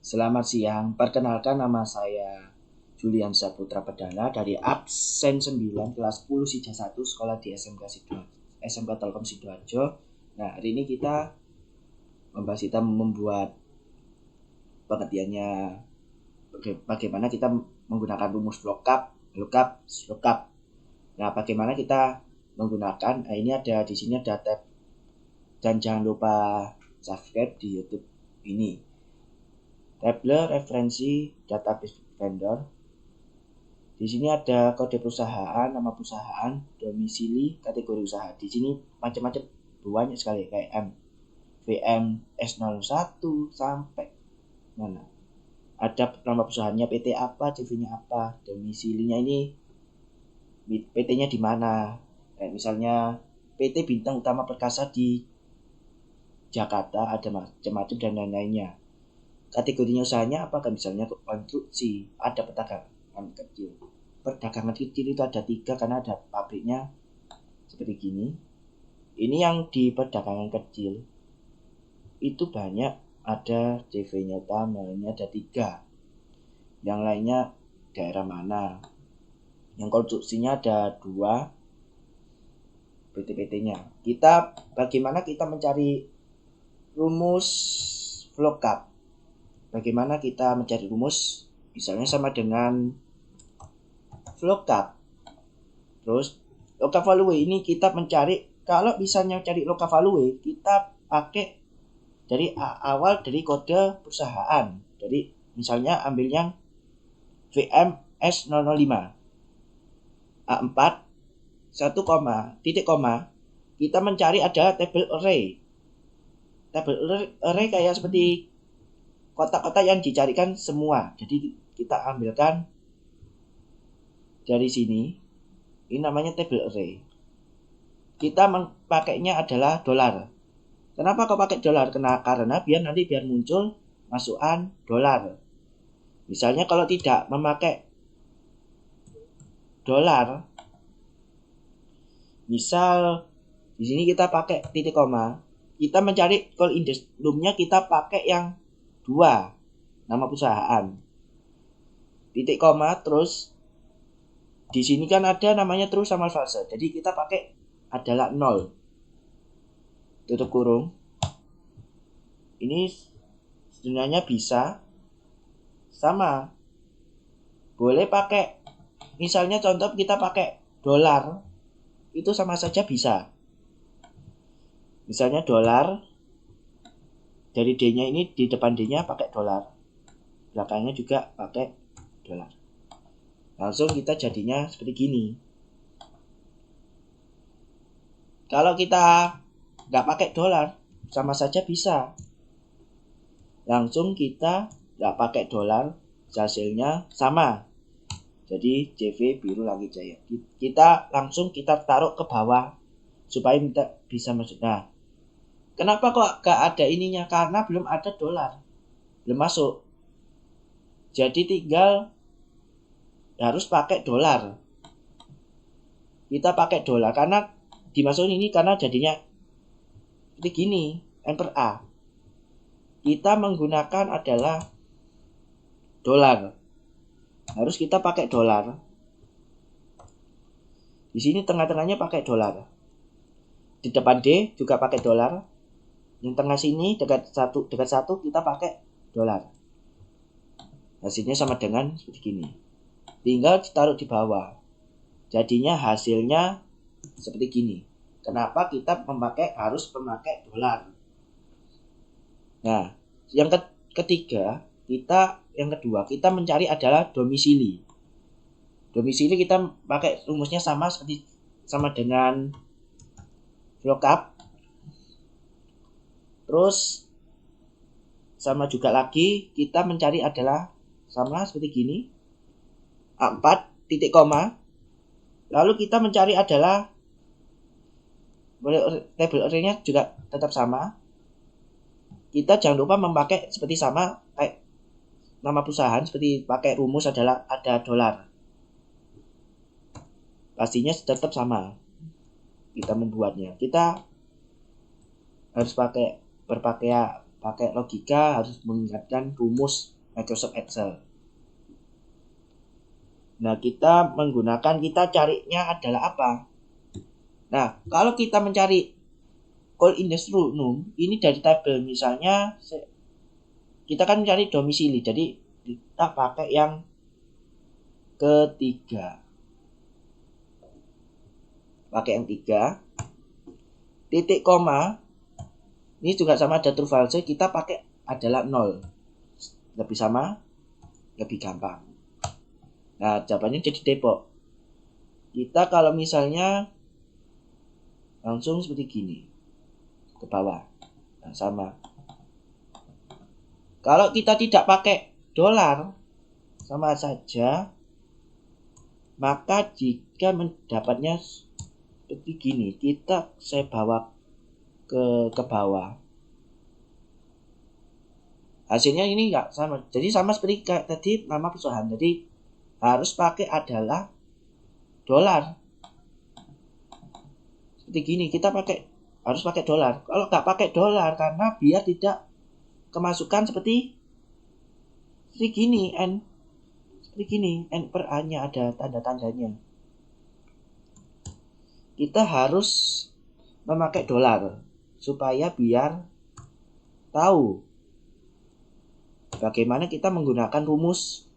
Selamat siang, perkenalkan nama saya Julian Saputra Perdana dari absen 9 kelas 10 Sija 1 sekolah di SMK Telkom Sidoarjo. Nah, hari ini kita membuat pengertiannya bagaimana kita menggunakan rumus lookup. Nah, bagaimana kita menggunakan? Nah, ini ada di sini ada tab dan jangan lupa subscribe di YouTube ini. Table referensi database vendor. Di sini ada kode perusahaan, nama perusahaan, domisili, kategori usaha. Di sini macam-macam banyak sekali kayak VM S01 sampai mana. Ada nama perusahaannya PT apa, CV-nya apa, domisilinya ini PT-nya di mana. Kayak misalnya PT Bintang Utama Perkasa di Jakarta, ada macam-macam dan lain-lainnya. Kategorinya usahanya apakah misalnya konstruksi, ada perdagangan kecil. Perdagangan kecil itu ada 3 karena ada pabriknya seperti gini. Ini yang di perdagangan kecil itu banyak, ada CV-nya utamanya ada 3. Yang lainnya daerah mana. Yang konstruksinya ada 2 PT-PT-nya. Bagaimana kita mencari rumus lookup? Bagaimana kita mencari rumus? Misalnya sama dengan lookup. Terus lookup value ini kita mencari, kalau misalnya cari lookup value, kita pakai dari awal dari kode perusahaan. Jadi misalnya ambil yang VM S005 A4 1, titik koma, kita mencari ada table array. Table array kayak seperti kotak-kotak yang dicarikan semua. Jadi kita ambilkan dari sini. Ini namanya table array. Kita pakainya adalah dolar. Kenapa kau pakai dolar? Karena biar muncul masukan dolar. Misalnya kalau tidak memakai dolar, misal di sini kita pakai titik koma, kita mencari call index room-nya kita pakai yang 2, nama perusahaan. Titik koma, terus di sini kan ada namanya true sama false. Jadi kita pakai adalah 0. Tutup kurung. Ini sebenarnya bisa sama. Boleh pakai, misalnya contoh kita pakai dolar, itu sama saja bisa. Misalnya dolar, dari D-nya ini di depan D-nya pakai dolar, belakangnya juga pakai dolar. Langsung kita jadinya seperti gini. Kalau kita nggak pakai dolar, sama saja bisa. Langsung kita nggak pakai dolar, hasilnya sama. Jadi CV biru langit jaya. Kita langsung taruh ke bawah supaya kita bisa masuk. Nah, kenapa kok nggak ada ininya? Karena belum ada dolar, belum masuk. Jadi tinggal harus pakai dolar. Kita pakai dolar karena dimasukin ini karena jadinya seperti gini, enter A. Kita menggunakan adalah dolar. Harus kita pakai dolar. Di sini tengah-tengahnya pakai dolar. Di depan D juga pakai dolar. Yang tengah sini dekat satu kita pakai dolar. Hasilnya sama dengan seperti gini. Tinggal ditaruh di bawah. Jadinya hasilnya seperti gini. Kenapa kita harus memakai dolar? Nah, yang kedua kita mencari adalah domisili. Domisili kita pakai rumusnya sama dengan lookup. Terus sama juga lagi kita mencari adalah sama seperti gini. A4 titik koma. Lalu kita mencari adalah table array-nya juga tetap sama. Kita jangan lupa memakai seperti sama kayak nama perusahaan, seperti pakai rumus adalah ada dolar. Pastinya tetap sama. Kita membuatnya. Kita harus pakai logika, harus mengingatkan rumus Microsoft Excel. Nah, kita carinya adalah apa? Nah, kalau kita mencari call index num, ini dari tabel. Misalnya, kita kan mencari domisili. Jadi, kita pakai yang ketiga. Pakai yang 3. Titik koma. Ini juga sama ada true false. Kita pakai adalah 0. Lebih sama, lebih gampang. Nah, jawabannya jadi Depok. Kita kalau misalnya langsung seperti gini ke bawah, nah, sama. Kalau kita tidak pakai dolar, sama saja. Maka jika mendapatnya seperti gini, saya bawa ke bawah. Hasilnya ini enggak sama. Jadi sama seperti kayak tadi nama perusahaan. Jadi harus pakai adalah dolar. Seperti gini, kita harus pakai dolar. Kalau nggak pakai dolar, karena biar tidak kemasukan seperti gini, seperti gini, N per A-nya ada tanda-tandanya. Kita harus memakai dolar supaya biar tahu bagaimana kita menggunakan rumus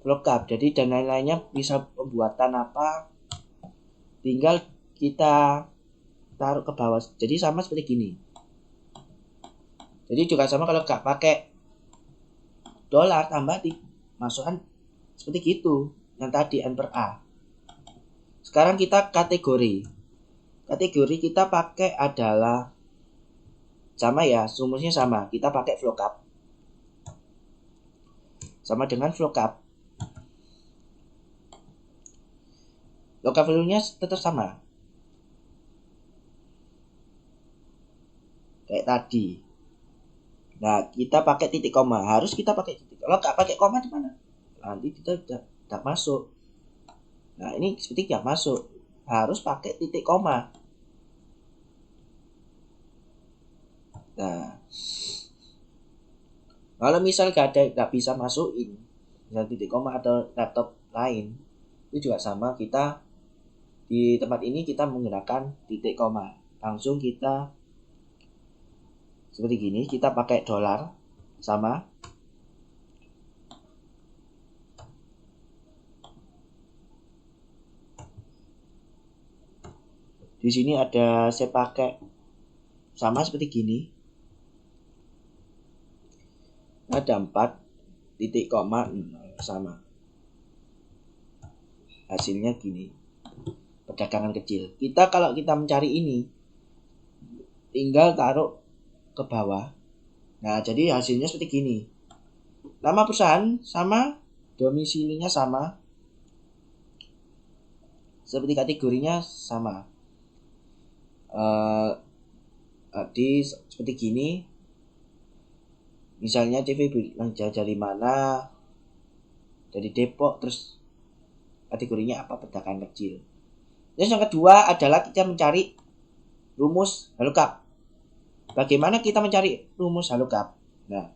lookup. Jadi dan lain-lainnya bisa pembuatan apa, tinggal kita taruh ke bawah. Jadi sama seperti gini. Jadi juga sama kalau nggak pakai dolar, tambah masukkan seperti gitu yang tadi N per A. Sekarang kita kategori kita pakai adalah sama ya, rumusnya sama. Kita pakai lookup sama dengan lookup. Lookup value-nya tetap sama kayak tadi. Nah, kita pakai titik koma. Harus kita pakai titik. Kalau nggak pakai koma di mana? Nanti kita tidak masuk. Nah, ini seperti nggak masuk. Harus pakai titik koma. Nah, kalau misal nggak bisa masukin, misal titik koma atau laptop lain, itu juga sama. Kita di tempat ini kita menggunakan titik koma. Langsung kita seperti gini, kita pakai dolar sama. Di sini ada saya pakai sama seperti gini. Ada 4 titik koma sama. Hasilnya gini. Perdagangan kecil. Kalau kita mencari ini, tinggal taruh ke bawah. Nah, jadi hasilnya seperti gini. Nama perusahaan sama, domisilinya sama, seperti kategorinya sama. Seperti gini. Misalnya CV dari mana? Dari Depok, terus kategorinya apa? Perdagangan kecil. Terus yang kedua adalah kita mencari rumus lookup. Bagaimana kita mencari rumus lookup? Nah,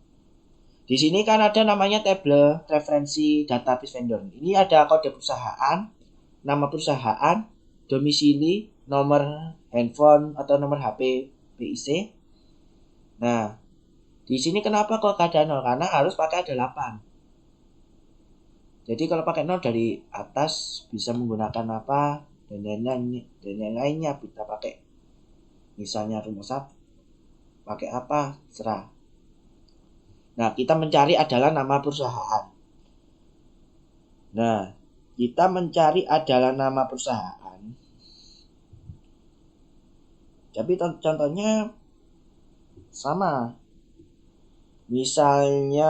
di sini kan ada namanya tabel referensi database vendor. Ini ada kode perusahaan, nama perusahaan, domisili, nomor handphone atau nomor HP PIC. Nah, di sini kenapa kok ada 0? Karena harus pakai ada 8. Jadi kalau pakai 0 dari atas bisa menggunakan apa dan lain-lainnya kita pakai. Misalnya rumus apa, pakai apa, serah. Nah, kita mencari adalah nama perusahaan. Nah, kita mencari adalah nama perusahaan. Tapi contohnya sama. Misalnya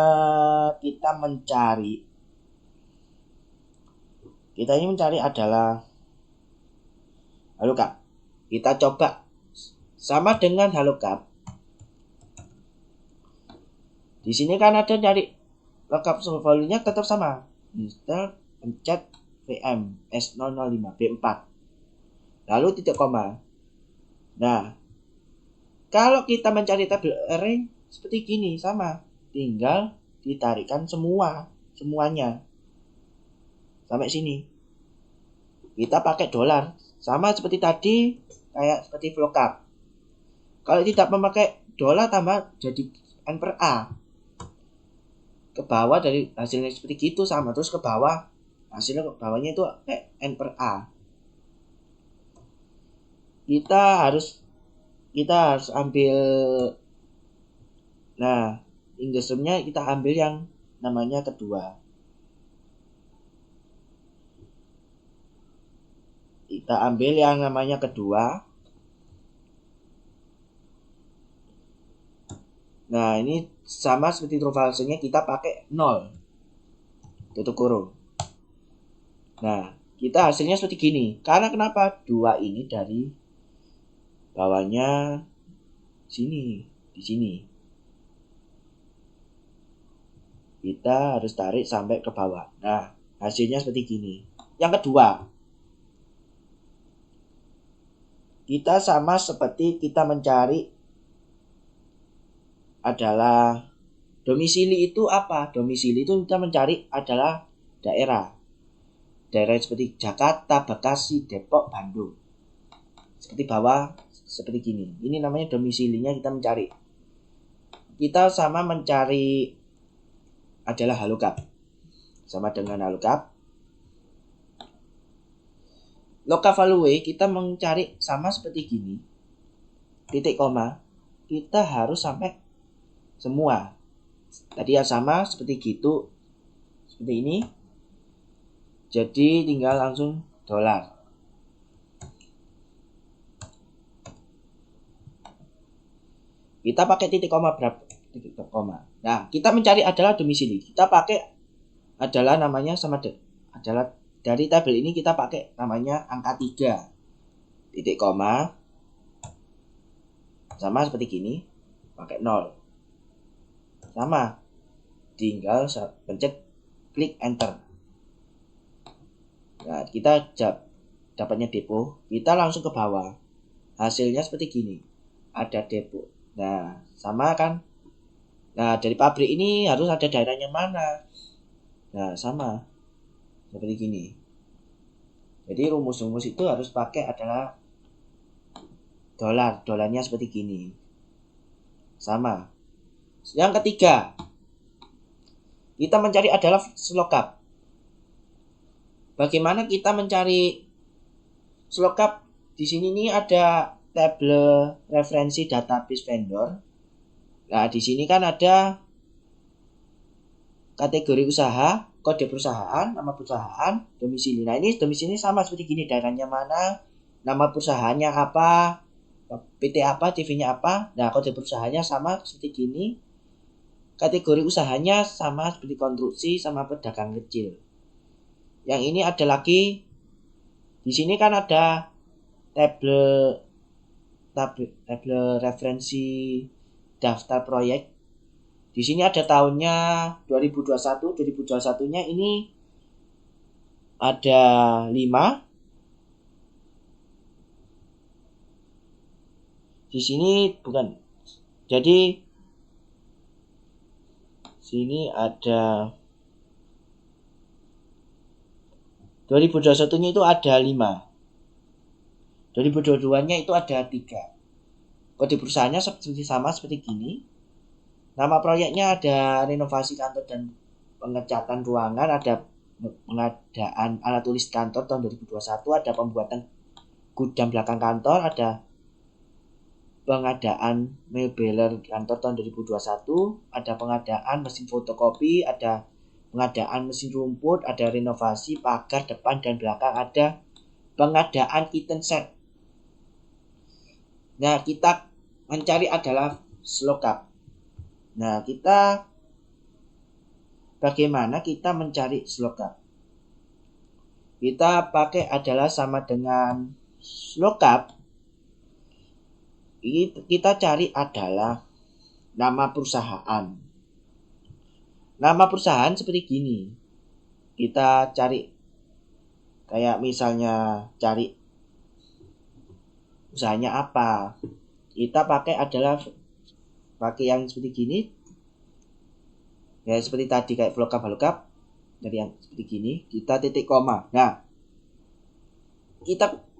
kita ini mencari adalah lookup. Kita coba sama dengan lookup. Di sini kan ada dari lookup value-nya tetap sama. Misal pencet VM S005 B4. Lalu titik koma. Nah, kalau kita mencari tabel array seperti gini sama. tinggal ditarikkan semuanya sampai sini. Kita pakai dolar, sama seperti tadi, kayak seperti VLOOKUP. Kalau tidak memakai dolar tambah jadi N per A. Ke bawah dari hasilnya seperti gitu sama, terus ke bawah hasilnya ke bawahnya itu N per A. Kita harus ambil, nah indexnya kita ambil yang namanya kedua. Kita ambil yang namanya kedua. Nah, ini sama seperti true false-nya, kita pakai 0. Tutup kurung. Nah, kita hasilnya seperti gini. Karena kenapa? 2 ini dari bawahnya sini, di sini. Kita harus tarik sampai ke bawah. Nah, hasilnya seperti gini. Yang kedua, kita sama seperti kita mencari adalah domisili. Itu apa? Domisili itu kita mencari adalah daerah seperti Jakarta, Bekasi, Depok, Bandung. Seperti bawah, seperti gini. Ini namanya domisilinya kita mencari. Kita sama mencari adalah HLOOKUP. Sama dengan HLOOKUP. Lookup value kita mencari sama seperti gini. Titik koma. Kita harus sampai semua. Tadi yang sama seperti gitu. Seperti ini. Jadi tinggal langsung dolar. Kita pakai titik koma berapa? Titik koma. Nah, kita mencari adalah domisili. Kita pakai adalah namanya adalah dari tabel ini kita pakai namanya angka 3. Titik koma. Sama seperti gini. Pakai 0. Sama. Tinggal pencet klik enter. Nah, kita dapatnya depo, kita langsung ke bawah. Hasilnya seperti gini. Ada depo. Nah, sama kan? Nah, dari pabrik ini harus ada daerahnya mana? Nah, sama. Seperti gini. Jadi rumus-rumus itu harus pakai adalah dolar. Dolarnya seperti gini. Sama. Yang ketiga, kita mencari adalah VLOOKUP. Bagaimana kita mencari VLOOKUP? Di sini nih ada tabel referensi database vendor. Nah, di sini kan ada kategori usaha, kode perusahaan, nama perusahaan, domisili. Nah, ini domisili sama seperti gini, daerahnya mana, nama perusahaannya apa, PT apa, CV-nya apa. Nah, kode perusahaannya sama seperti gini. Kategori usahanya sama seperti konstruksi sama pedagang kecil. Yang ini ada lagi, di sini kan ada tabel referensi daftar proyek. Di sini ada tahunnya 2021. 2021-nya ini ada 5. Di sini bukan. Jadi sini ada 2021-nya itu ada 5. 2022-nya itu ada 3. Kode perusahaannya sama seperti gini. Nama proyeknya ada renovasi kantor dan pengecatan ruangan, ada pengadaan alat tulis kantor tahun 2021, ada pembuatan gudang belakang kantor, ada pengadaan mebeler kantor tahun 2021, ada pengadaan mesin fotokopi, ada pengadaan mesin rumput, ada renovasi pagar depan dan belakang, ada pengadaan kitchen set. Nah, kita mencari adalah VLOOKUP. Nah, bagaimana kita mencari VLOOKUP? Kita pakai adalah sama dengan VLOOKUP. Kita cari adalah nama perusahaan. Nama perusahaan seperti gini. Kita cari kayak misalnya cari usahanya apa. Kita pakai yang seperti gini. Ya seperti tadi kayak VLOOKUP dari yang seperti gini, kita titik koma. Nah,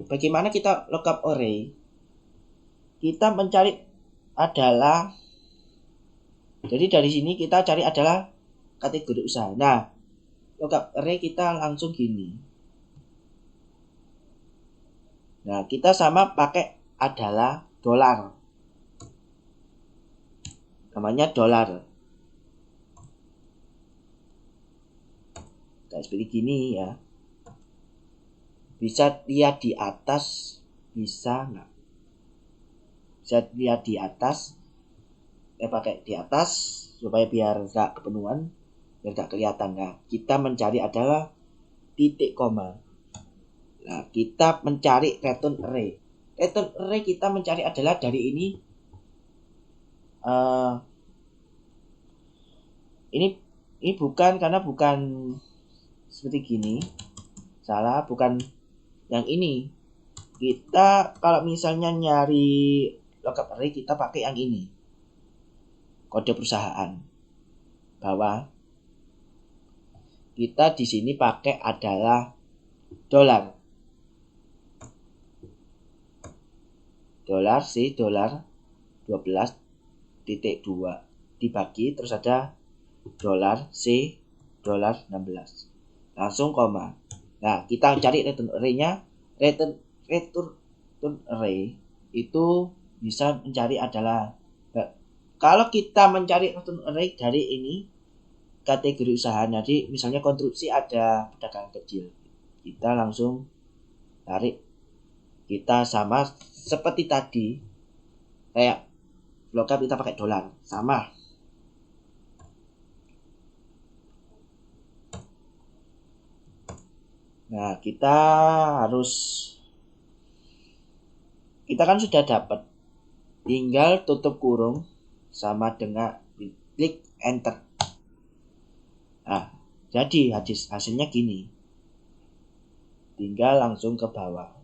bagaimana kita lookup array? Kita mencari adalah, jadi dari sini kita cari adalah kategori usaha. Nah, lookup array kita langsung gini. Nah, kita sama pakai adalah dolar. Namanya dolar. Kayak seperti gini ya. Bisa lihat di atas, bisa nggak? Bisa lihat di atas. Pakai di atas supaya biar nggak kepenuhan, biar nggak kelihatan. Nah, kita mencari adalah titik koma. Nah, kita mencari return array. Return array kita mencari adalah dari ini. Ini bukan, karena bukan seperti gini. Salah, bukan yang ini. Kita kalau misalnya nyari lookup array, kita pakai yang ini. Kode perusahaan. Bahwa kita di sini pakai adalah dolar. Dolar C, dolar 12.2 dibagi, terus ada dolar C, dolar 16. Langsung koma. Nah, kita cari return array-nya. Return array itu bisa mencari adalah, kalau kita mencari return array dari ini kategori usaha, jadi misalnya konstruksi ada pedagang kecil, kita langsung tarik. Kita sama seperti tadi, kayak VLOOKUP kita pakai dolar, sama. Nah, kita kan sudah dapat, tinggal tutup kurung sama dengan klik enter. Nah, jadi hasilnya gini, tinggal langsung ke bawah.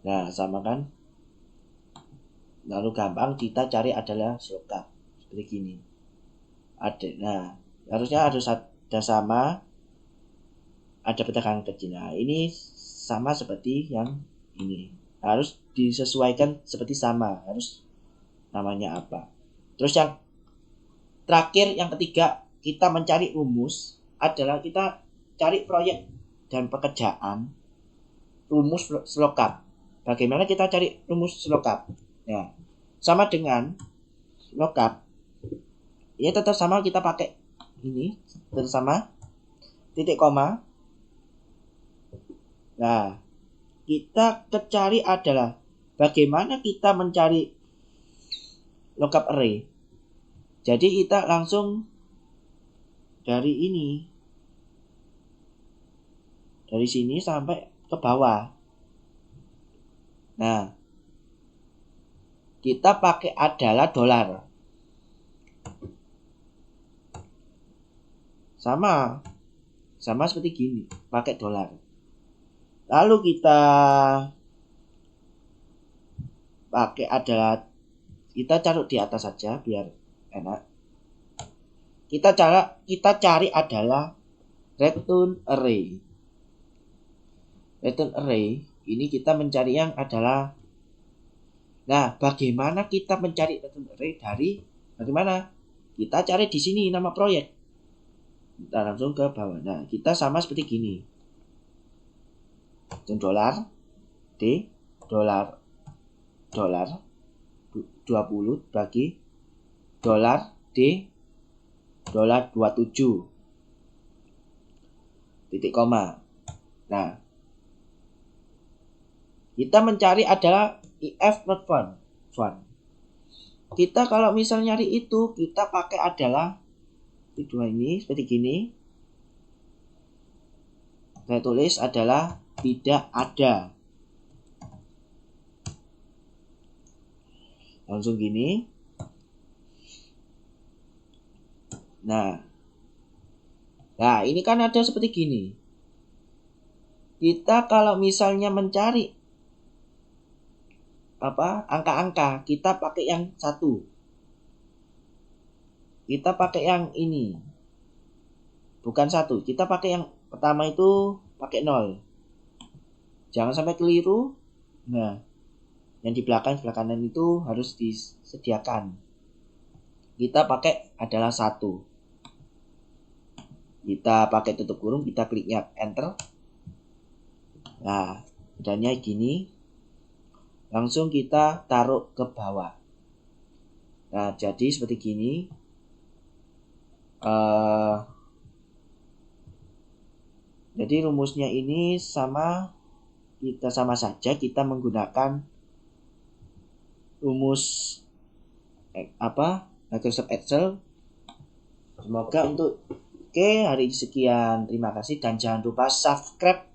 Nah, sama kan? Lalu gampang kita cari adalah VLOOKUP seperti gini. Nah, harusnya harus ada sama, ada pedagang kecil. Nah, ini sama seperti yang ini. Harus disesuaikan seperti sama, harus namanya apa. Terus yang terakhir, yang ketiga, kita mencari rumus adalah kita cari proyek dan pekerjaan, rumus VLOOKUP. Bagaimana kita cari rumus VLOOKUP? Ya, sama dengan VLOOKUP. Ini tetap sama, kita pakai ini, tetap sama, titik koma. Nah, kita cari adalah bagaimana kita mencari lookup array. Jadi kita langsung dari ini, dari sini sampai ke bawah. Nah, kita pakai adalah dolar. Sama seperti gini, pakai dolar. Lalu kita pakai adalah, kita taruh di atas saja biar enak. Kita cari adalah return array. Return array ini kita mencari yang adalah, nah, bagaimana kita mencari return array dari bagaimana? Kita cari di sini nama proyek. Kita langsung ke bawah. Nah, kita sama seperti gini. Dolar D, dolar 20 bagi dolar D, dolar 27 titik koma. Nah, kita mencari adalah if not found. Kita kalau misalnya nyari itu, kita pakai adalah dua ini seperti gini. Saya tulis adalah tidak ada. Langsung gini. Nah, ini kan ada seperti gini. Kita kalau misalnya mencari angka-angka, kita pakai yang satu. kita pakai yang ini, bukan 1. Kita pakai yang pertama itu pakai 0. Jangan sampai keliru. Nah, yang di belakang sebelah kanan itu harus disediakan. Kita pakai adalah 1. Kita pakai tutup kurung, kita kliknya enter. Nah, udahnya gini. Langsung kita taruh ke bawah. Nah, jadi seperti gini. Jadi rumusnya ini sama saja kita menggunakan rumus Microsoft Excel. Semoga untuk hari ini sekian. Terima kasih dan jangan lupa subscribe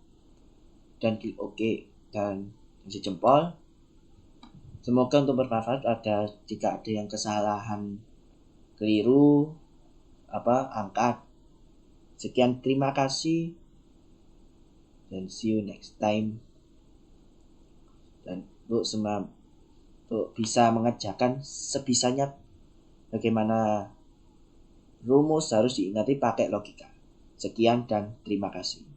dan klik OK dan kasih jempol. Semoga untuk bermanfaat. Jika ada yang kesalahan, keliru angka. Sekian, terima kasih dan see you next time. Dan untuk bisa mengerjakan sebisanya bagaimana rumus harus diingati pakai logika. Sekian dan terima kasih.